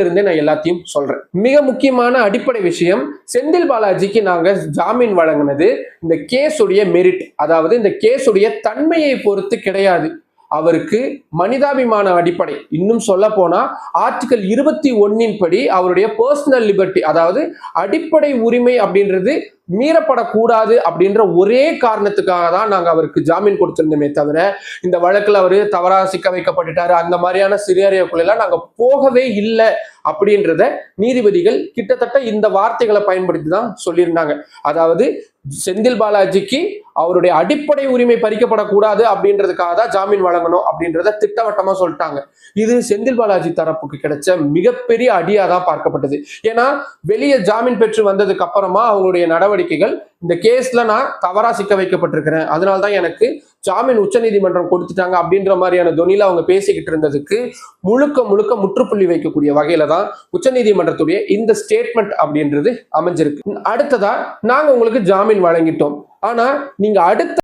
இருந்தே நான் எல்லாத்தையும் சொல்றேன். மிக முக்கியமான அடிப்படை விஷயம், செந்தில் பாலாஜிக்கு நாங்க ஜாமீன் வழங்கினது இந்த கேஸுடைய மெரிட், அதாவது இந்த கேஸுடைய தன்மையை பொறுத்து கிடையாது. அவருக்கு மனிதாபிமான அடிப்படை, இன்னும் சொல்ல போனா ஆர்டிகல் 21 படி அவருடைய பர்சனல் லிபர்ட்டி, அதாவது அடிப்படை உரிமை அப்படின்றது மீறப்படக்கூடாது அப்படின்ற ஒரே காரணத்துக்காக தான் நாங்க அவருக்கு ஜாமீன் கொடுத்திருந்தோமே தவிர, இந்த வழக்குல அவரு தவறா சிக்க வைக்கப்பட்டுட்டாரு அந்த மாதிரியான சினாரியோக்குள்ள நாங்க போகவே இல்லை அப்படின்றத நீதிபதிகள் கிட்டத்தட்ட இந்த வார்த்தைகளை பயன்படுத்தி தான் சொல்லியிருந்தாங்க. அதாவது செந்தில் பாலாஜிக்கு அவருடைய அடிப்படை உரிமை பறிக்கப்படக்கூடாது அப்படின்றதுக்காக தான் ஜாமீன் வழங்கணும் அப்படின்றத திட்டவட்டமா சொல்லிட்டாங்க. இது செந்தில் பாலாஜி தரப்புக்கு கிடைச்ச மிகப்பெரிய அடியா தான் பார்க்கப்பட்டது. ஏன்னா வெளியே ஜாமீன் பெற்று வந்ததுக்கு அப்புறமா அவங்களுடைய நடவடிக்கைகள், இந்த கேஸ்ல நான் தவறா சிக்க வைக்கப்பட்டிருக்கிறேன், அதனால்தான் எனக்கு ஜாமீன் உச்சநீதிமன்றம் கொடுத்துட்டாங்க அப்படின்ற மாதிரியான தொனில அவங்க பேசிக்கிட்டு இருந்ததுக்கு முழுக்க முழுக்க முற்றுப்புள்ளி வைக்கக்கூடிய வகையில தான் உச்சநீதிமன்றத்துடைய இந்த ஸ்டேட்மெண்ட் அப்படின்றது அமைஞ்சிருக்கு. அடுத்ததா நாங்க உங்களுக்கு ஜாமீன் வழங்கிட்டோம், ஆனா நீங்க அடுத்த